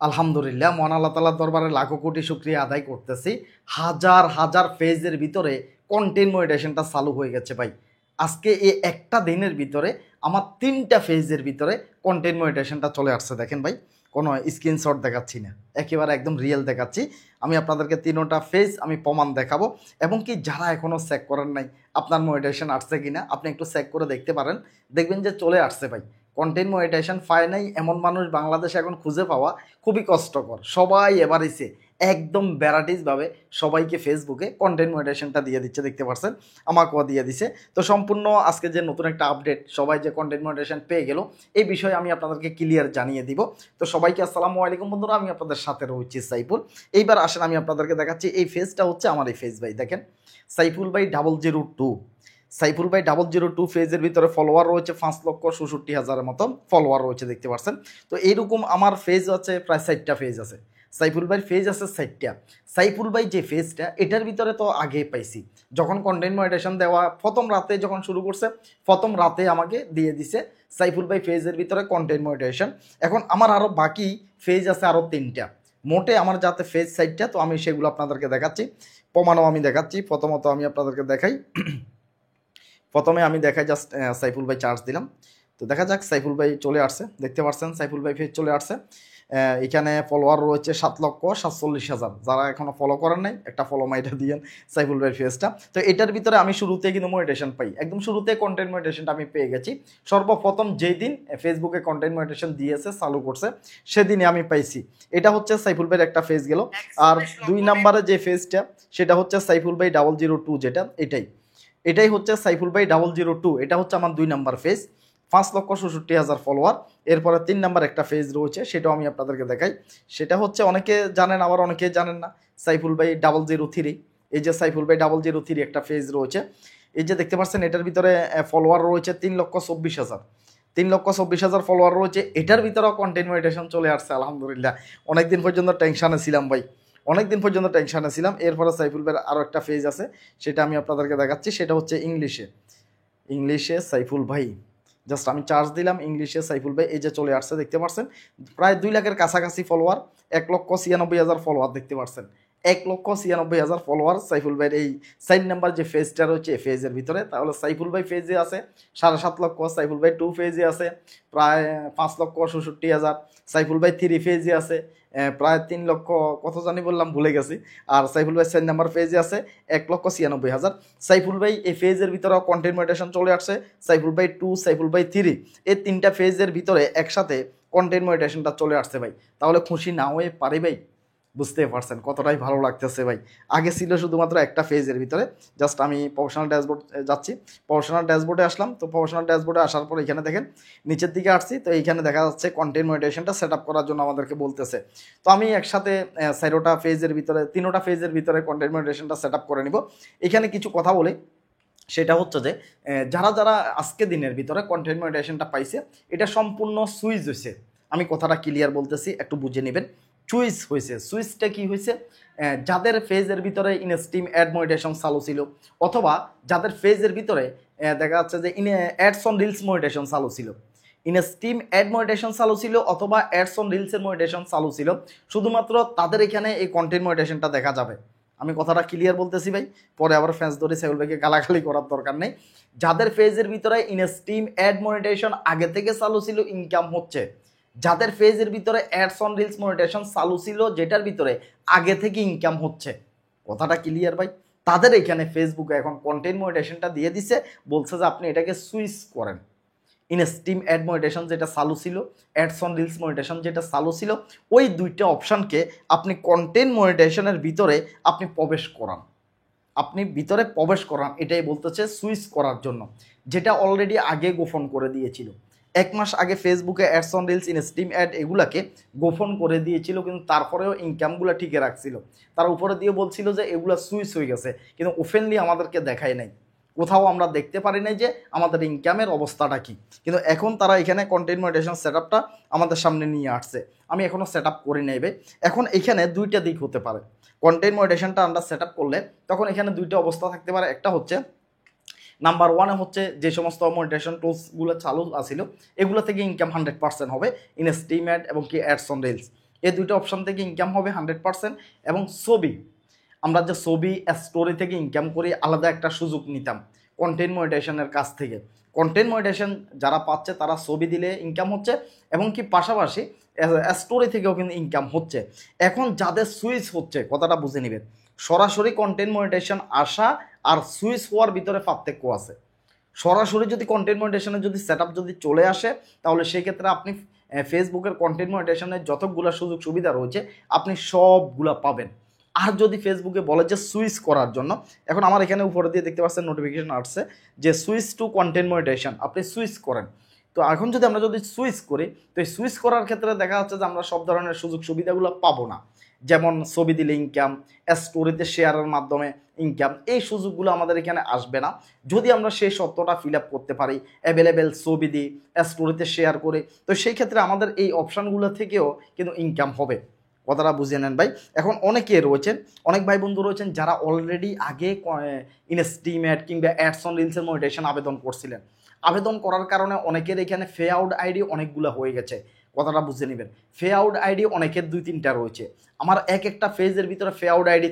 আলহামদুলিল্লাহ, মহান আল্লাহ তাআলার দরবারে লাখো কোটি শুকরিয়া আদায় করতেছি। হাজার হাজার পেজের ভিতরে কন্টেন্ট মনিটাইজেশনটা চালু হয়ে গেছে ভাই। আজকে এই একটা দিনের ভিতরে আমার ৩টা পেজের ভিতরে কন্টেন্ট মনিটাইজেশনটা চলে আসছে। দেখেন ভাই, কোনো স্ক্রিনশট দেখাচ্ছি না, একেবারে একদম রিয়েল দেখাচ্ছি। আমি আপনাদেরকে ৩টা পেজ আমি প্রমাণ দেখাবো, এবং কি যারা এখনও চেক করেন নাই আপনার মনিটাইজেশন আসছে কিনা আপনি একটু চেক করে দেখতে পারেন, দেখবেন যে চলে আসছে ভাই। কন্টেন্ট মনিটাইজেশন পায় নাই এমন মানুষ বাংলাদেশে এখন খুঁজে পাওয়া খুবই কষ্টকর। সবাই এবার এসে একদম ভ্যারাইটিসভাবে সবাইকে ফেসবুকে কন্টেন্ট মনিটাইজেশনটা দিয়ে দিচ্ছে, দেখতে পাচ্ছেন, আমাকেও দিয়ে দিছে। তো সম্পূর্ণ আজকে যে নতুন একটা আপডেট, সবাই যে কন্টেন্ট মনিটাইজেশন পেয়ে গেল এই বিষয়ে আমি আপনাদেরকে ক্লিয়ার জানিয়ে দিব। তো সবাইকে আসসালামু আলাইকুম বন্ধুরা, আমি আপনাদের সাথে রয়েছি সাইফুল। এইবার আসেন আমি আপনাদেরকে দেখাচ্ছি, এই ফেজটা হচ্ছে আমার এই ফেজ ভাই। দেখেন, সাইফুল ভাই 002, সাইফুল ভাই 002 পেজের ভিতরে ফলোয়ার রয়েছে 5,66,000-এর মতো ফলোয়ার রয়েছে, দেখতে পাচ্ছেন। তো এইরকম আমার পেজ আছে প্রায় 4টা পেজ আছে, সাইফুল ভাইয়ের পেজ আছে 4টা। সাইফুল ভাই যে পেজটা, এটার ভিতরে তো আগে পাইছি যখন কন্টেন্ট মনিটাইজেশন দেওয়া প্রথম রাতে যখন শুরু করছে, প্রথম রাতে আমাকে দিয়ে দিছে সাইফুল ভাই পেজের ভিতরে কন্টেন্ট মনিটাইজেশন। এখন আমার আরও বাকি পেজ আছে আরও 3টা, মোটে আমার যাতে পেজ 4টা। তো আমি সেগুলো আপনাদেরকে দেখাচ্ছি, প্রমাণও আমি দেখাচ্ছি। প্রথমত আমি আপনাদেরকে দেখাই, প্রথমে আমি দেখাই জাস্ট সাইফুল ভাই চার্জ দিলাম, তো দেখা যাক সাইফুল ভাই চলে আসছে, দেখতে পাচ্ছেন সাইফুল ভাই ফেজ চলে আসছে। এখানে ফলোয়ার রয়েছে 7,47,000। যারা এখনও ফলো করেন নাই একটা ফলো মাইটা দিয়েন সাইফুল ভাই ফেজটা। তো এটার ভিতরে আমি শুরুতে কিন্তু মনিটাইজেশন পাই, একদম শুরুতে কন্টেন্ট মনিটাইজেশনটা আমি পেয়ে গেছি। সর্বপ্রথম যেই দিন ফেসবুকে কন্টেন্ট মনিটাইজেশন দিয়েছে, চালু করছে, সেদিনই আমি পাইছি। এটা হচ্ছে সাইফুল ভাইয়ের একটা ফেজ গেল। আর 2 নম্বরে যে ফেজটা সেটা হচ্ছে সাইফুল ভাই 002, যেটা এটাই হচ্ছে সাইফুল ভাই 002। এটা হচ্ছে আমার 2 নাম্বার ফেজ, 5,66,000 ফলোয়ার। এরপরে 3 নাম্বার একটা ফেজ রয়েছে, সেটাও আমি আপনাদেরকে দেখাই। সেটা হচ্ছে অনেকে জানেন, আবার অনেকে জানেন না, সাইফুল ভাই 003। এই যে সাইফুল ভাই 003 একটা ফেজ রয়েছে, এই যে দেখতে পাচ্ছেন। এটার ভিতরে ফলোয়ার রয়েছে 3,24,000, 3,24,000 ফলোয়ার রয়েছে। এটার ভিতরেও কন্টেন্ট মনিটাইজেশন চলে আসছে আলহামদুলিল্লাহ। অনেকদিন পর্যন্ত টেনশানে ছিলাম ভাই, অনেকদিন পর্যন্ত টেনশানে ছিলাম। এরপরে সাইফুল ভাইয়ের আরও একটা পেজ আছে, সেটা আমি আপনাদেরকে দেখাচ্ছি। সেটা হচ্ছে ইংলিশে সাইফুল ভাই। জাস্ট আমি চার্জ দিলাম, ইংলিশে সাইফুল ভাই, এই যে চলে আসছে, দেখতে পাচ্ছেন। প্রায় 2 লাখের কাছাকাছি ফলোয়ার, 1,96,000 ফলোয়ার, দেখতে পাচ্ছেন। 1,96,000 ফলোয়ার সাইফুল ভাইয়ের এই 4 নাম্বার যে ফেজটা রয়েছে এই ফেজের ভিতরে। তাহলে সাইফুল ভাই ফেজে আছে 7.5 লক্ষ, সাইফুল ভাই 2 ফেজে আছে প্রায় 5,66,000, সাইফুল ভাই 3 ফেজে আছে প্রায় 3 লক্ষ কত জানি বললাম, ভুলে গেছি। আর সাইফুল ভাই 4 নাম্বার পেজে আছে 1,96,000। সাইফুল ভাই এই ফেজের ভিতরে কন্টেন্ট মনিটাইজেশন চলে আসছে, সাইফুল ভাই 2, সাইফুল ভাই 3, এই 3টা ফেজের ভিতরে একসাথে কন্টেন্ট মনিটাইজেশনটা চলে আসছে ভাই। তাহলে খুশি না হয়ে পারি ভাই? বুঝতে পারছেন কতটাই ভালো লাগতেছে ভাই। আগে ছিল শুধুমাত্র একটা ফেজের ভিতরে। জাস্ট আমি প্রফেশনাল ড্যাশবোর্ড যাচ্ছি, প্রফেশনাল ড্যাশবোর্ডে আসলাম। তো প্রফেশনাল ড্যাশবোর্ডে আসার পর এখানে দেখেন নিচের দিকে আসছি, তো এইখানে দেখা যাচ্ছে কন্টেন্ট মনিটাইজেশনটা সেট আপ করার জন্য আমাদেরকে বলতেছে। তো আমি একসাথে 4টা ফেজের ভিতরে 3টা ফেজের ভিতরে কন্টেন্ট মনিটাইজেশনটা সেট আপ করে নিব। এখানে কিছু কথা বলে, সেটা হচ্ছে যে যারা যারা আজকে দিনের ভিতরে কন্টেন্ট মনিটাইজেশনটা পাইছে, এটা সম্পূর্ণ সুইচ হয়েছে। আমি কথাটা ক্লিয়ার বলতেছি, একটু বুঝে নেবেন। চুইস হয়েছে, সুইচটা কি হয়েছে? যাদের ফেজের ভিতরে ইনস্ট্রিম অ্যাড মনিটাইজেশন চালু ছিল, অথবা যাদের ফেজের ভিতরে দেখা যাচ্ছে যে অ্যাডস অন রিলস মনিটাইজেশন চালু ছিল, ইনস্ট্রিম অ্যাড মনিটাইজেশন চালু ছিল অথবা অ্যাডস অন রিলসের মনিটাইজেশন চালু ছিল, শুধুমাত্র তাদের এখানে এই কন্টেন্ট মনিটাইজেশনটা দেখা যাবে। আমি কথাটা ক্লিয়ার বলতেছি ভাই, পরে আবার ফ্যান্স ধরে সাইফুল ভাইকে গালাগালি করার দরকার নেই। যাদের ফেজের ভিতরে ইনস্ট্রিম অ্যাড মনিটাইজেশন আগে থেকে চালু ছিল, ইনকাম হচ্ছে, যাদের ফেজের ভিতরে অ্যাডস অন রিলস মনিটাইজেশন চালু ছিল যেটার ভিতরে আগে থেকে ইনকাম হচ্ছে, কথাটা ক্লিয়ার ভাই, তাদের এখানে ফেসবুকে এখন কন্টেন্ট মনিটাইজেশনটা দিয়ে দিছে, বলছে যে আপনি এটাকে সুইচ করেন। ইনস্ট্রিম অ্যাড মনিটাইজেশন যেটা চালু ছিল, অ্যাডস অন রিলস মনিটাইজেশন যেটা চালু ছিল, ওই 2টা অপশানকে আপনি কন্টেন্ট মনিটাইজেশনের ভিতরে আপনি প্রবেশ করান, আপনি ভিতরে প্রবেশ করান, এটাই বলতেছে সুইচ করার জন্য, যেটা অলরেডি আগে গোপন করে দিয়েছিল। 1 মাস আগে ফেসবুকে ads on reels, instream add এগুলাকে গোপন করে দিয়েছিল, কিন্তু তারপরেও ইনকামগুলো ঠিকই রাখছিল। তার উপরে দিয়ে বলছিল যে এগুলো সুইচ হয়ে গেছে, কিন্তু ওপেনলি আমাদেরকে দেখায় নাই, কোথাও আমরা দেখতে পারি নাই যে আমাদের ইনকামের অবস্থাটা কি। কিন্তু এখন তারা এখানে কন্টেন্ট মনিটাইজেশন সেট আপটা আমাদের সামনে নিয়ে আসছে। আমি এখনও সেট আপ করে নেবে। এখন এখানে 2টা দিক হতে পারে। কন্টেন্ট মনিটাইজেশনটা আমরা সেট আপ করলে তখন এখানে 2টা অবস্থা থাকতে পারে। একটা হচ্ছে, নাম্বার 1 হচ্ছে যে সমস্ত মনিটাইজেশন টুলসগুলো চালু আছিল এগুলো থেকে ইনকাম 100% হবে, ইনস্ট্রিম অ্যাড এবং কি অ্যাডস অন রিলস। এই দুইটা অপশন থেকে ইনকাম হবে 100%। এবং ছবি, আমরা যে ছবি স্টোরি থেকে ইনকাম করি আলাদা একটা সুযোগ নিতাম কন্টেন্ট মনিটাইজেশনের কাছ থেকে। কন্টেন্ট মনিটাইজেশন যারা পাচ্ছে তারা ছবি দিলে ইনকাম হচ্ছে, এবং কি পাশাপাশি স্টোরি থেকেও কিন্তু ইনকাম হচ্ছে। এখন যাদের সুইচ হচ্ছে, কথাটা বুঝে নেবেন, সরাসরি কন্টেন্ট মনিটাইজেশন আসা আর সুইচ হওয়ার ভিতরে পার্থক্য আছে। সরাসরি যদি কন্টেন্ট মনিটাইজেশনের যদি সেট যদি চলে আসে, তাহলে সেই ক্ষেত্রে আপনি ফেসবুকের কন্টেন্ট মনিটাইজেশনের যতগুলো সুযোগ সুবিধা রয়েছে আপনি সবগুলা পাবেন। আর যদি ফেসবুকে বলে যে সুইচ করার জন্য, এখন আমার এখানে উপরে দিয়ে দেখতে পাচ্ছেন নোটিফিকেশন আসছে যে সুইচ টু কন্টেন্ট মনিটাইজেশন, আপনি সুইচ করেন। তো এখন যদি আমরা যদি সুইচ করি, তো এই সুইচ করার ক্ষেত্রে দেখা যাচ্ছে যে আমরা সব ধরনের সুযোগ সুবিধাগুলো পাবো না। যেমন ছবি দিলে ইনকাম, স্টোরিতে শেয়ারের মাধ্যমে ইনকাম, এই সুযোগগুলো আমাদের এখানে আসবে না যদি আমরা সেই সত্যটা ফিল আপ করতে পারি, অ্যাভেলেবেল ছবি দিই, স্টোরিতে শেয়ার করে। তো সেই ক্ষেত্রে আমাদের এই অপশানগুলো থেকেও কিন্তু ইনকাম হবে। কথাটা বুঝিয়ে নেন ভাই। এখন অনেকে রয়েছেন, অনেক ভাই বন্ধু রয়েছেন যারা অলরেডি আগে ইনস্টিমেট কিংবা অ্যাডস অন রিলসের মনিটাইজেশন আবেদন করছিলেন। আবেদন করার কারণে অনেকের এখানে ফে আউট আইডি অনেকগুলো হয়ে গেছে। কথাটা বুঝে নেবেন, ফে আউট আইডি অনেকের 2-3টা রয়েছে। আমার একটা ফেজের ভিতরে ফে আউট আইডি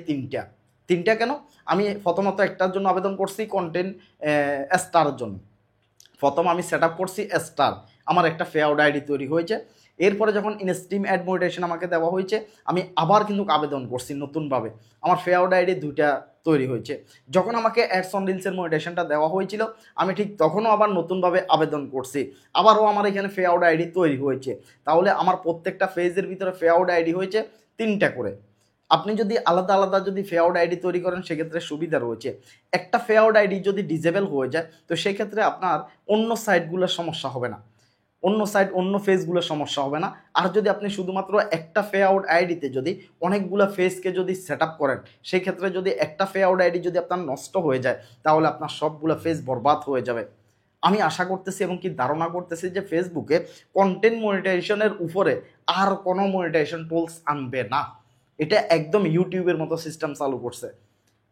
3টা কেন? আমি প্রথমত একটার জন্য আবেদন করছি কন্টেন্ট স্টারের জন্য। প্রথম আমি সেট আপ করছি স্টার, আমার একটা ফে আউট আইডি তৈরি হয়েছে। এরপরে যখন ইনস্টিম অ্যাড মনিটাইজেশন আমাকে দেওয়া হয়েছে, আমি আবার কিন্তু আবেদন করছি নতুনভাবে, আমার ফে আউট আইডি 2টা তৈরি হয়েছে। যখন আমাকে অ্যাডস অন রিলসের মনিটাইজেশনটা দেওয়া হয়েছিল, আমি ঠিক তখনও আবার নতুনভাবে আবেদন করছি, আবারও আমার এখানে ফে আউট আইডি তৈরি হয়েছে। তাহলে আমার প্রত্যেকটা ফেজের ভিতরে ফে আউট আইডি হয়েছে 3টা করে। আপনি যদি আলাদা আলাদা যদি ফে আউট আইডি তৈরি করেন সেক্ষেত্রে সুবিধা রয়েছে। একটা ফে আউট আইডি যদি ডিজেবল হয়ে যায়, তো সেক্ষেত্রে আপনার অন্য সাইটগুলোর সমস্যা হবে না, অন্য ফেজগুলোর সমস্যা হবে না। আর যদি আপনি শুধুমাত্র একটা ফে আউট আইডিতে যদি অনেকগুলো ফেজকে যদি সেট আপ করেন, সেই ক্ষেত্রে যদি একটা ফে আউট আইডি যদি আপনার নষ্ট হয়ে যায়, তাহলে আপনার সবগুলো ফেজ বরবাদ হয়ে যাবে। আমি আশা করতেছি এবং কি ধারণা করতেছি যে ফেসবুকে কন্টেন্ট মনিটাইজেশনের উপরে আর কোনো মনিটাইজেশন টুলস আনবে না। এটা একদম ইউটিউবের মতো সিস্টেম চালু করছে।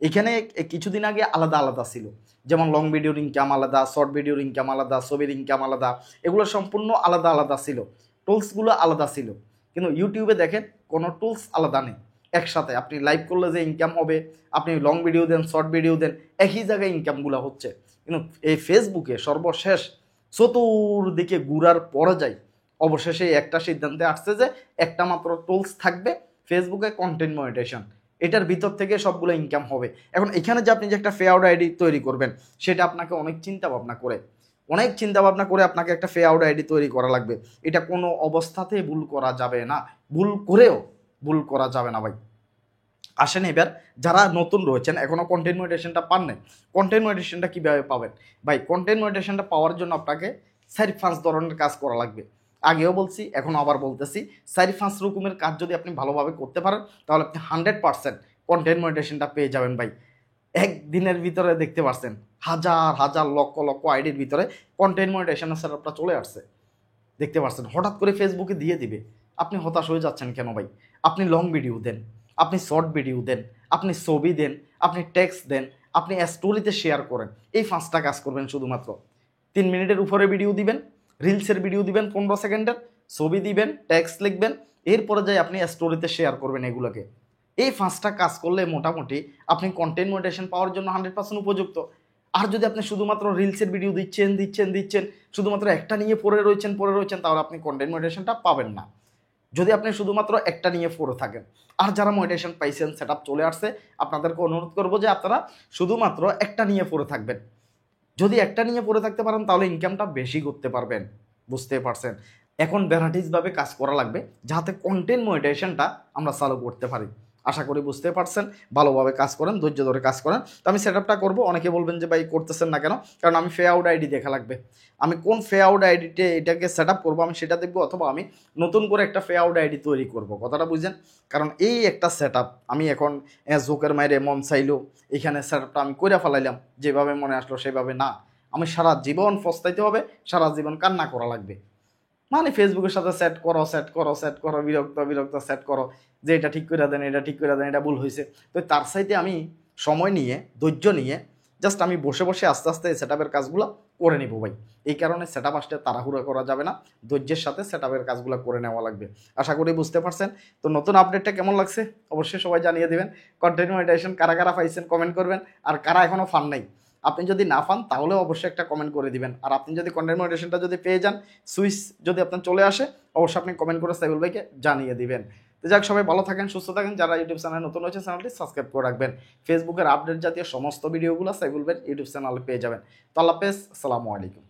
এখানে কিছুদিন আগে আলাদা আলাদা ছিল, যেমন লং ভিডিওর ইনকাম আলাদা, শর্ট ভিডিওর ইনকাম আলাদা, ছবির ইনকাম আলাদা, এগুলো সম্পূর্ণ আলাদা আলাদা ছিল, টুলসগুলো আলাদা ছিল। কিন্তু ইউটিউবে দেখেন কোনো টুলস আলাদা নেই, একসাথে আপনি লাইভ করলে যে ইনকাম হবে, আপনি লং ভিডিও দেন, শর্ট ভিডিও দেন, একই জায়গায় ইনকামগুলো হচ্ছে। কিন্তু এই ফেসবুকে সর্বশেষ চতুর্দিকে ঘুরার পরে যায় অবশেষে একটা সিদ্ধান্তে আসছে যে একটা মাত্র টুলস থাকবে ফেসবুকে, কন্টেন্ট মনিটাইজেশন, এটার ভিতর থেকে সবগুলো ইনকাম হবে। এখন এখানে যে আপনি যে একটা ফে আউট আইডি তৈরি করবেন, সেটা আপনাকে অনেক চিন্তা ভাবনা করে আপনাকে একটা ফে আউট আইডি তৈরি করা লাগবে। এটা কোনো অবস্থাতেই ভুল করা যাবে না, ভুল করেও ভুল করা যাবে না ভাই। আসেন এবার যারা নতুন রয়েছেন এখনও কন্টেন্ট মনিটাইজেশনটা পান নাই, কন্টেন্ট মনিটাইজেশনটা কীভাবে পাবেন ভাই? কন্টেন্ট মনিটাইজেশনটা পাওয়ার জন্য আপনাকে 4-5 ধরনের কাজ করা লাগবে। আগেও বলছি, এখনও আবার বলতেছি, 4-5 রকমের কাজ যদি আপনি ভালোভাবে করতে পারেন, তাহলে আপনি 100% কন্টেন্ট মনিটাইজেশনটা পেয়ে যাবেন ভাই। একদিনের ভিতরে দেখতে পাচ্ছেন হাজার হাজার লক্ষ লক্ষ আইডির ভিতরে কন্টেন্ট মনিটাইজেশনের সেটআপটা চলে আসছে। দেখতে পাচ্ছেন হঠাৎ করে ফেসবুকে দিয়ে দিবে, আপনি হতাশ হয়ে যাচ্ছেন কেন ভাই? আপনি লং ভিডিও দেন, আপনি শর্ট ভিডিও দেন, আপনি ছবি দেন, আপনি টেক্সট দেন, আপনি স্টোরিতে শেয়ার করেন, এই 5টা কাজ করবেন শুধুমাত্র। 3 মিনিটের উপরে ভিডিও দিবেন, রিলসের ভিডিও দিবেন 15 সেকেন্ডের, ছবি দিবেন, টেক্সট লিখবেন, এরপরে যাই আপনি স্টোরিতে শেয়ার করবেন। এগুলোকে এই 5টা কাজ করলে মোটামুটি আপনি কন্টেন্ট মনিটাইজেশন পাওয়ার জন্য 100% উপযুক্ত। আর যদি আপনি শুধুমাত্র রিলসের ভিডিও দিচ্ছেন, শুধুমাত্র একটা নিয়ে পড়ে রয়েছেন, তাহলে আপনি কন্টেন্ট মনিটাইজেশনটা পাবেন না, যদি আপনি শুধুমাত্র একটা নিয়ে পড়ে থাকেন। আর যারা মনিটাইজেশন পাইছেন, সেটআপ চলে আসছে, আপনাদেরকে অনুরোধ করবো যে আপনারা শুধুমাত্র একটা নিয়ে পড়ে থাকবেন। যদি একটা নিয়ে পড়ে থাকতে পারেন তাহলে ইনকামটা বেশি করতে পারবেন, বুঝতে পারছেন? এখন ভ্যারাইটিসভাবে কাজ করা লাগবে যাতে কন্টেন্ট মনিটাইজেশনটা আমরা চালু করতে পারি। আশা করি বুঝতে পারছেন, ভালোভাবে কাজ করেন, ধৈর্য ধরে কাজ করেন। তো আমি সেটআপটা করবো। অনেকে বলবেন যে ভাই করতেছেন না কেন? কারণ আমি ফে আউট আইডি দেখা লাগবে, আমি কোন ফে আউট আইডিতে এটাকে সেট আপ করবো আমি সেটা দেখবো, অথবা আমি নতুন করে একটা ফে আউট আইডি তৈরি করবো। কথাটা বুঝছেন? কারণ এই একটা সেট আপ আমি এখন জোকের মাইরে মন চাইলো এখানে সেট আপটা আমি করে ফেলাইলাম, যেভাবে মনে আসলো সেভাবে না, আমি সারা জীবন পস্তাইতে হবে, সারা জীবন কান্না করা লাগবে। মানে ফেসবুকের সাথে সেট করো, বিরক্ত সেট করো, যে এটা ঠিক করে দেন, এটা ভুল হয়েছে। তো তার সাইতে আমি সময় নিয়ে, ধৈর্য নিয়ে জাস্ট আমি বসে বসে আস্তে আস্তে সেটআপের কাজগুলো করে নিব ভাই। এই কারণে সেটআপ আসতে তাড়াহুড়া করা যাবে না, ধৈর্যের সাথে সেটআপের কাজগুলো করে নেওয়া লাগবে। আশা করি বুঝতে পারছেন। তো নতুন আপডেটটা কেমন লাগছে অবশ্যই সবাই জানিয়ে দিবেন। কন্টেন্ট মনিটাইজেশন কারা কারা পাইছেন কমেন্ট করবেন, আর কারা এখনও ফান নাই আপনি যদি না পান তাহলে অবশ্যই একটা কমেন্ট করে দিবেন। আর আপনি যদি কন্টেন্ট মনিটাইজেশনটা যদি পেয়ে যান, সুইচ যদি আপনার চলে আসে, অবশ্যই আপনি কমেন্ট করে সাইবুল ভাইকে জানিয়ে দিবেন। তো যাক, সবাই ভালো থাকেন, সুস্থ থাকেন। যারা ইউটিউব চ্যানেল নতুন হয়েছে চ্যানেলটি সাবস্ক্রাইব করে রাখবেন। ফেসবুকের আপডেট জাতীয় সমস্ত ভিডিওগুলো সাইবুল ভাইয়ের ইউটিউব চ্যানেলে পেয়ে যাবেন। তো আল্লাহ হাফেজ, আসসালামু আলাইকুম।